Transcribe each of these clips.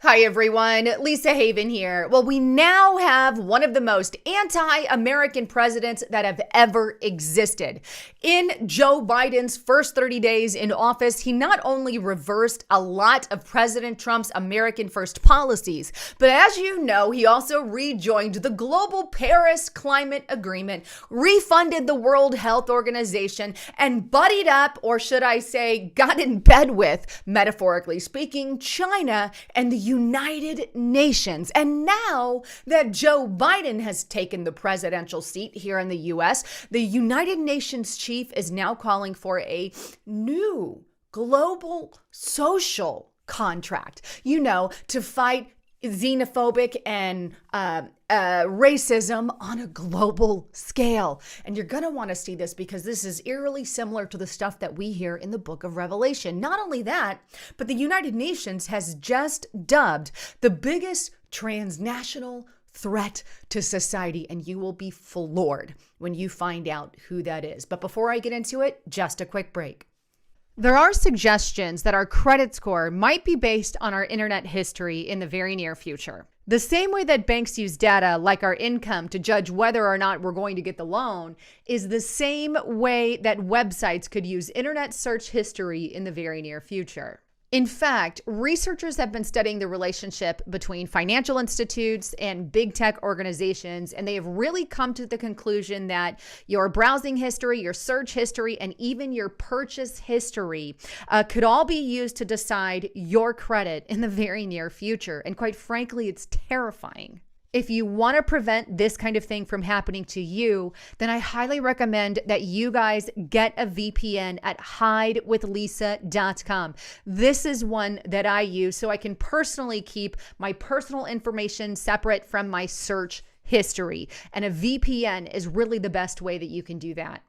Hi everyone, Lisa Haven here. Well, we now have one of the most anti-American presidents that have ever existed. In Joe Biden's first 30 days in office, he not only reversed a lot of President Trump's American First policies, but as you know, he also rejoined the global Paris Climate Agreement, refunded the World Health Organization, and buddied up, or should I say, got in bed with, metaphorically speaking, China and the United Nations. And now that Joe Biden has taken the presidential seat here in the US, the United Nations chief is now calling for a new global social contract, to fight xenophobic and racism on a global scale. And you're going to want to see this because this is eerily similar to the stuff that we hear in the book of Revelation. Not only that, but the United Nations has just dubbed the biggest transnational threat to society, and you will be floored when you find out who that is. But before I get into it, just a quick break. There are suggestions that our credit score might be based on our internet history in the very near future. The same way that banks use data like our income to judge whether or not we're going to get the loan is the same way that websites could use internet search history in the very near future. In fact, researchers have been studying the relationship between financial institutes and big tech organizations, and they have really come to the conclusion that your browsing history, your search history, and even your purchase history could all be used to decide your credit in the very near future. And quite frankly, it's terrifying. If you want to prevent this kind of thing from happening to you, then I highly recommend that you guys get a VPN at hidewithlisa.com. This is one that I use so I can personally keep my personal information separate from my search history. And a VPN is really the best way that you can do that.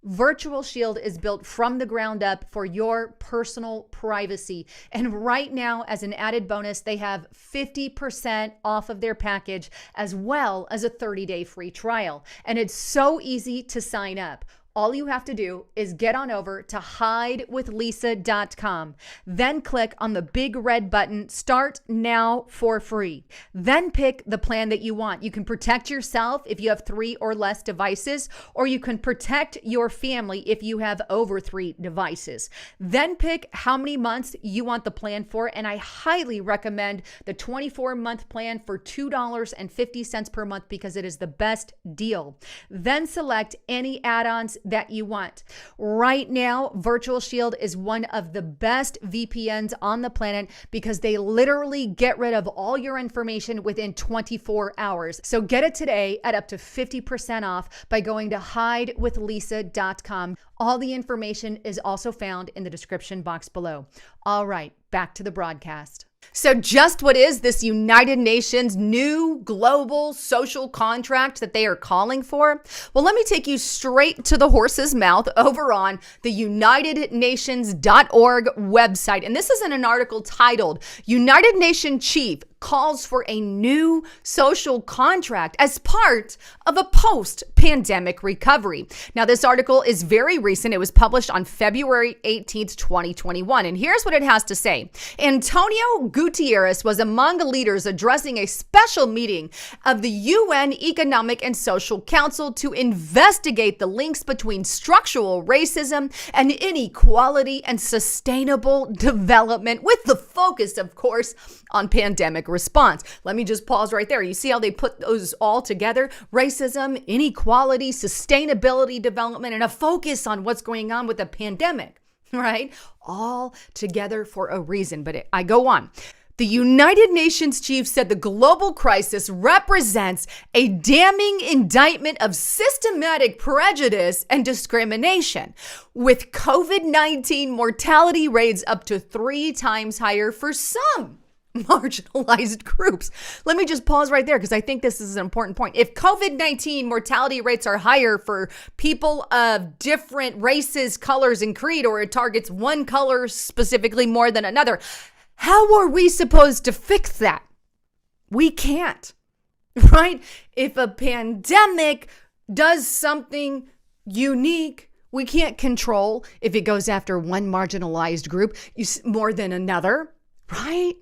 Virtual Shield is built from the ground up for your personal privacy. And right now, as an added bonus, they have 50% off of their package as well as a 30-day free trial. And it's so easy to sign up. All you have to do is get on over to hidewithlisa.com, then click on the big red button, Start Now for free. Then pick the plan that you want. You can protect yourself if you have 3 or less devices, or you can protect your family if you have over 3 devices. Then pick how many months you want the plan for, and I highly recommend the 24-month plan for $2.50 per month because it is the best deal. Then select any add-ons that you want. Right now, Virtual Shield is one of the best VPNs on the planet because they literally get rid of all your information within 24 hours. So get it today at up to 50% off by going to hidewithlisa.com. All the information is also found in the description box below. All right, back to the broadcast. So just what is this United Nations new global social contract that they are calling for? Well, let me take you straight to the horse's mouth over on the UnitedNations.org website. And this is in an article titled, United Nations Chief calls for a new social contract as part of a post-pandemic recovery. Now, this article is very recent. It was published on February 18th, 2021. And here's what it has to say. Antonio Guterres was among the leaders addressing a special meeting of the UN Economic and Social Council to investigate the links between structural racism and inequality and sustainable development, with the focus, of course, on pandemic response. Let me just pause right there. You see how they put those all together? Racism, inequality, sustainability development, and a focus on what's going on with the pandemic, right? All together for a reason. But I go on. The United Nations chief said the global crisis represents a damning indictment of systematic prejudice and discrimination, with COVID-19 mortality rates up to 3 times higher for some marginalized groups. Let me just pause right there because I think this is an important point. If COVID-19 mortality rates are higher for people of different races, colors, and creed, or it targets one color specifically more than another, how are we supposed to fix that? We can't, right? If a pandemic does something unique, we can't control if it goes after one marginalized group more than another, right?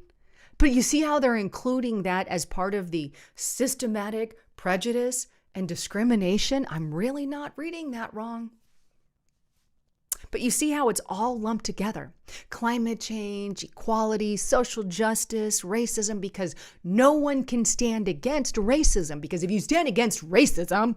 But you see how they're including that as part of the systematic prejudice and discrimination? I'm really not reading that wrong. But you see how it's all lumped together. Climate change, equality, social justice, racism, because no one can stand against racism. Because if you stand against racism,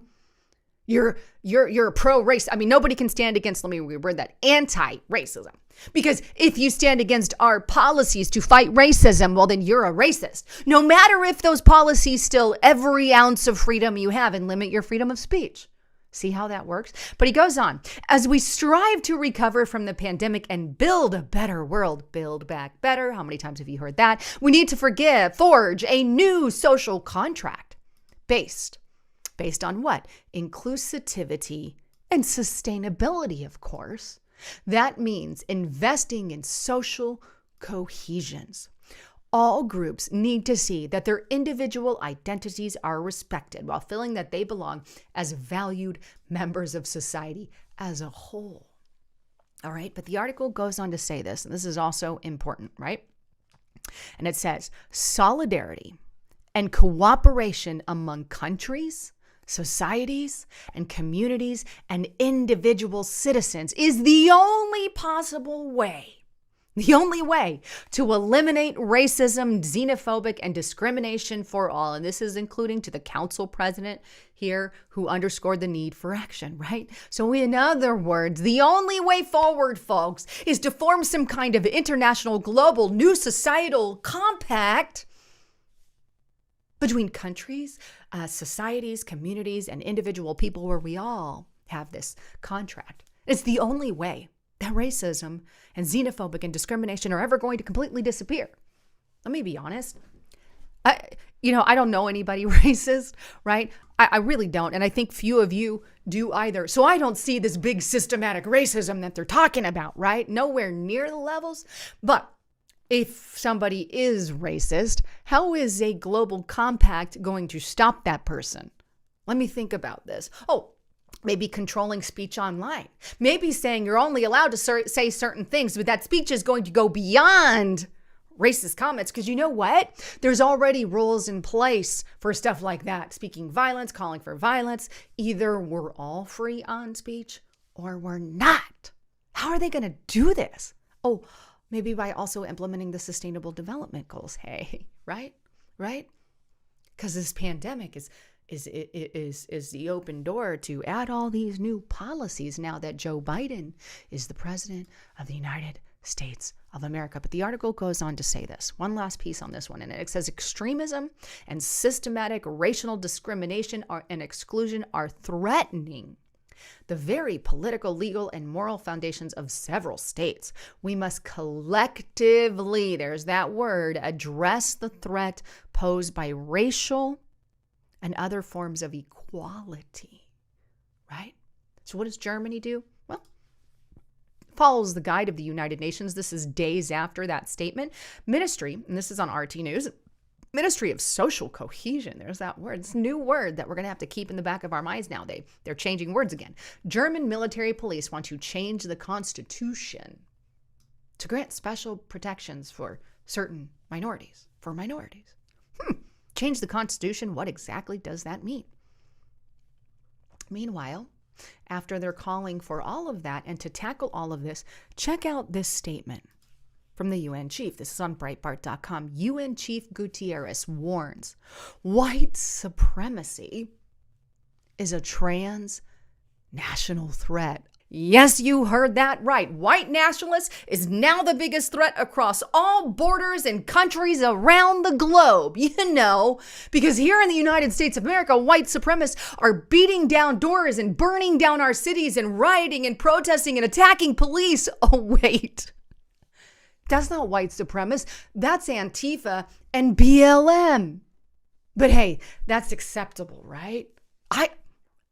you're a pro-race. I mean, nobody can stand against, let me reword that, anti-racism. Because if you stand against our policies to fight racism, well, then you're a racist. No matter if those policies still every ounce of freedom you have and limit your freedom of speech. See how that works? But he goes on, as we strive to recover from the pandemic and build a better world, build back better. How many times have you heard that? We need to forge a new social contract based on what? Inclusivity and sustainability, of course. That means investing in social cohesions. All groups need to see that their individual identities are respected while feeling that they belong as valued members of society as a whole. All right, but the article goes on to say this, and this is also important, right? And it says, solidarity and cooperation among countries, societies, and communities and individual citizens is the only possible way. The only way to eliminate racism, xenophobic, and discrimination for all. And this is including to the council president here who underscored the need for action, right? So in other words, the only way forward, folks, is to form some kind of international, global, new societal compact between countries, societies, communities, and individual people where we all have this contract. It's the only way that racism and xenophobic and discrimination are ever going to completely disappear. Let me be honest. I don't know anybody racist, right? I really don't. And I think few of you do either. So I don't see this big systematic racism that they're talking about, right? Nowhere near the levels. But if somebody is racist, how is a global compact going to stop that person? Let me think about this. Maybe controlling speech online. Maybe saying you're only allowed to say certain things, but that speech is going to go beyond racist comments. Because you know what? There's already rules in place for stuff like that. Speaking violence, calling for violence. Either we're all free on speech or we're not. How are they going to do this? Maybe by also implementing the Sustainable Development Goals. Hey, right? Because this pandemic is the open door to add all these new policies now that Joe Biden is the president of the United States of America. But the article goes on to say this. One last piece on this one. And it says extremism and systematic racial discrimination and exclusion are threatening the very political, legal, and moral foundations of several states. We must collectively, there's that word, address the threat posed by racial and other forms of equality, right? So what does Germany do? Well, follows the guide of the United Nations. This is days after that statement. Ministry, and this is on RT News, Ministry of Social Cohesion. There's that word. It's a new word that we're going to have to keep in the back of our minds now. They're changing words again. German military police want to change the constitution to grant special protections for certain minorities, Change the Constitution? What exactly does that mean? Meanwhile, after they're calling for all of that and to tackle all of this, check out this statement from the UN chief. This is on Breitbart.com. UN Chief Guterres warns white supremacy is a transnational threat. Yes, you heard that right. White nationalists is now the biggest threat across all borders and countries around the globe. Because here in the United States of America, white supremacists are beating down doors and burning down our cities and rioting and protesting and attacking police. Oh, wait. That's not white supremacists. That's Antifa and BLM. But hey, that's acceptable, right?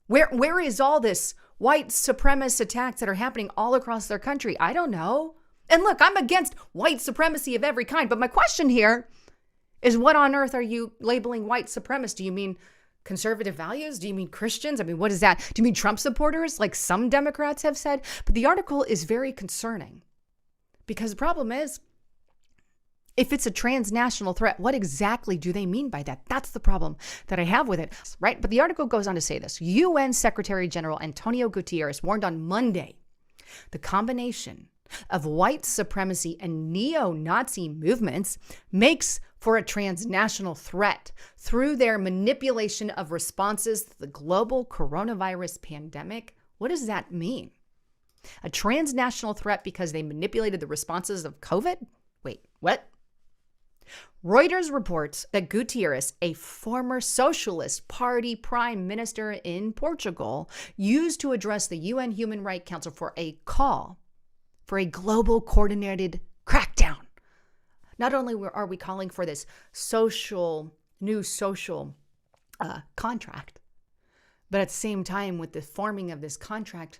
Where is all this white supremacist attacks that are happening all across their country? I don't know. And look, I'm against white supremacy of every kind. But my question here is, what on earth are you labeling white supremacist? Do you mean conservative values? Do you mean Christians? I mean, what is that? Do you mean Trump supporters, like some Democrats have said? But the article is very concerning because the problem is If it's a transnational threat, what exactly do they mean by that? That's the problem that I have with it, right? But the article goes on to say this. UN Secretary General Antonio Guterres warned on Monday the combination of white supremacy and neo-Nazi movements makes for a transnational threat through their manipulation of responses to the global coronavirus pandemic. What does that mean? A transnational threat because they manipulated the responses of COVID? Wait, what? Reuters reports that Guterres, a former Socialist Party prime minister in Portugal, used to address the UN Human Rights Council for a call for a global coordinated crackdown. Not only are we calling for this new social contract, but at the same time with the forming of this contract,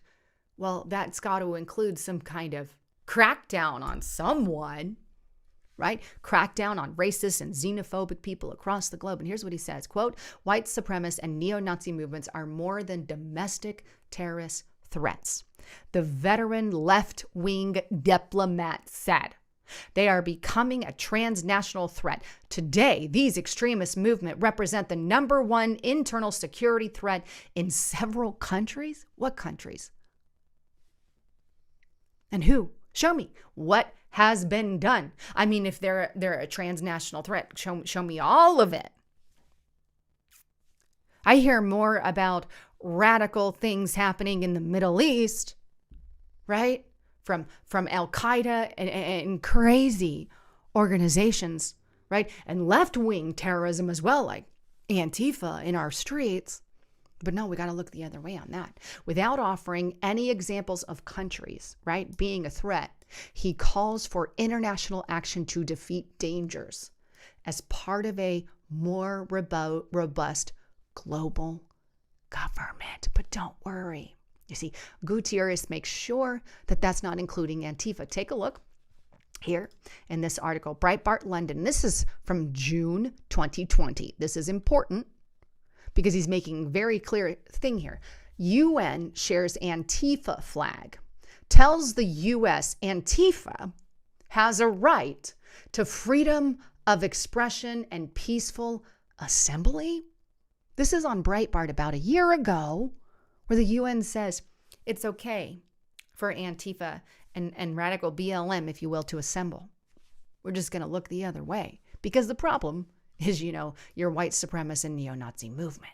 well, that's got to include some kind of crackdown on someone, right? Crackdown on racist and xenophobic people across the globe. And here's what he says, quote, white supremacist and neo-Nazi movements are more than domestic terrorist threats. The veteran left-wing diplomat said, they are becoming a transnational threat. Today, these extremist movements represent the number one internal security threat in several countries. What countries? And who? Show me what has been done. I mean, if they're a transnational threat, show me all of it. I hear more about radical things happening in the Middle East, right? From Al-Qaeda and crazy organizations, right? And left-wing terrorism as well, like Antifa in our streets. But no, we got to look the other way on that. Without offering any examples of countries, right, being a threat, he calls for international action to defeat dangers as part of a more robust global government. But don't worry. You see, Guterres makes sure that that's not including Antifa. Take a look here in this article, Breitbart London. This is from June 2020. This is important because he's making a very clear thing here. UN shares Antifa flag, tells the US Antifa has a right to freedom of expression and peaceful assembly. This is on Breitbart about a year ago, where the UN says it's okay for Antifa and radical BLM, if you will, to assemble. We're just going to look the other way because the problem is, your white supremacist and neo-Nazi movement.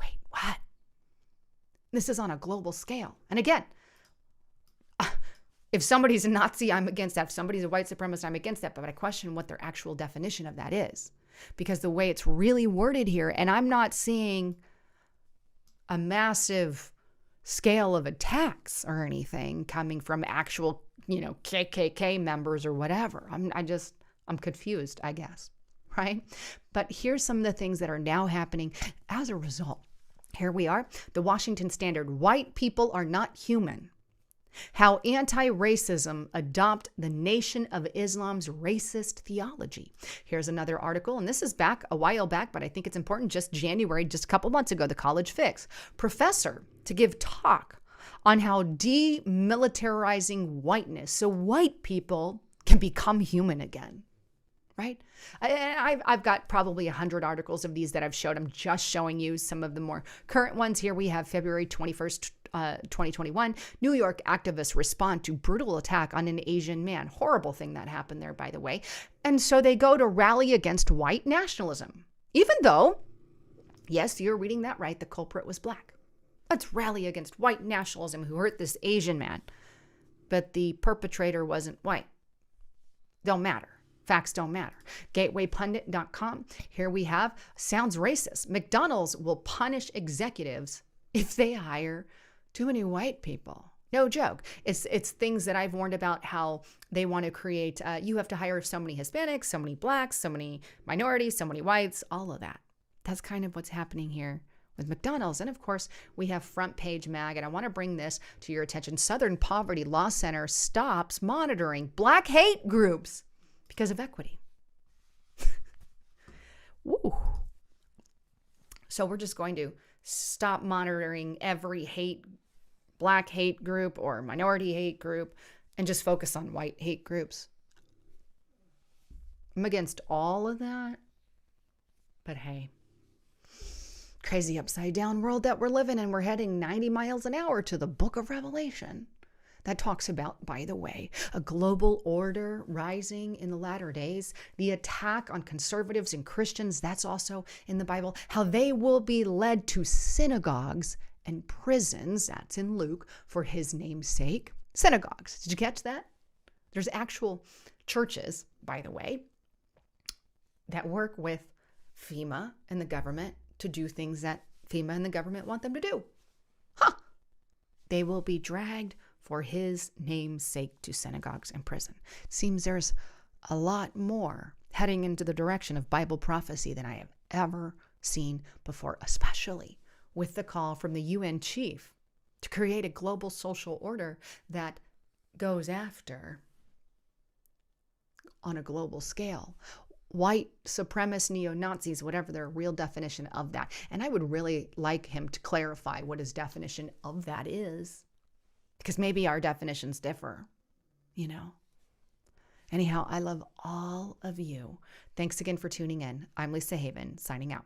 Wait, what? This is on a global scale. And again, if somebody's a Nazi, I'm against that. If somebody's a white supremacist, I'm against that. But I question what their actual definition of that is. Because the way it's really worded here, and I'm not seeing a massive scale of attacks or anything coming from actual, KKK members or whatever. I'm confused, I guess, right? But here's some of the things that are now happening as a result. Here we are, the Washington Standard, white people are not human. How anti-racism adopt the Nation of Islam's racist theology. Here's another article, and this is back a while back, but I think it's important, just January, just a couple months ago, the College Fix. Professor to give talk on how demilitarizing whiteness, so white people can become human again, right? I've got probably 100 articles of these that I've showed. I'm just showing you some of the more current ones. Here we have February 21st, 2021, New York activists respond to brutal attack on an Asian man. Horrible thing that happened there, by the way. And so they go to rally against white nationalism, even though, yes, you're reading that right, the culprit was black. Let's rally against white nationalism who hurt this Asian man. But the perpetrator wasn't white. Don't matter. Facts don't matter. Gatewaypundit.com. Here we have, sounds racist. McDonald's will punish executives if they hire too many white people. No joke. It's things that I've warned about, how they want to create, you have to hire so many Hispanics, so many blacks, so many minorities, so many whites, all of that. That's kind of what's happening here with McDonald's. And of course, we have Front Page Mag, and I want to bring this to your attention. Southern Poverty Law Center stops monitoring black hate groups because of equity. Woo. So we're just going to stop monitoring every black hate group or minority hate group and just focus on white hate groups. I'm against all of that. But hey, crazy upside down world that we're living in. We're heading 90 miles an hour to the book of Revelation. That talks about, by the way, a global order rising in the latter days, the attack on conservatives and Christians, that's also in the Bible, how they will be led to synagogues and prisons, that's in Luke, for his name's sake. Synagogues, did you catch that? There's actual churches, by the way, that work with FEMA and the government to do things that FEMA and the government want them to do. They will be dragged for his name's sake to synagogues and prison. It seems there's a lot more heading into the direction of Bible prophecy than I have ever seen before, especially with the call from the UN chief to create a global social order that goes after, on a global scale, white supremacist neo-Nazis, whatever their real definition of that. And I would really like him to clarify what his definition of that is, because maybe our definitions differ, you know. Anyhow, I love all of you. Thanks again for tuning in. I'm Lisa Haven, signing out.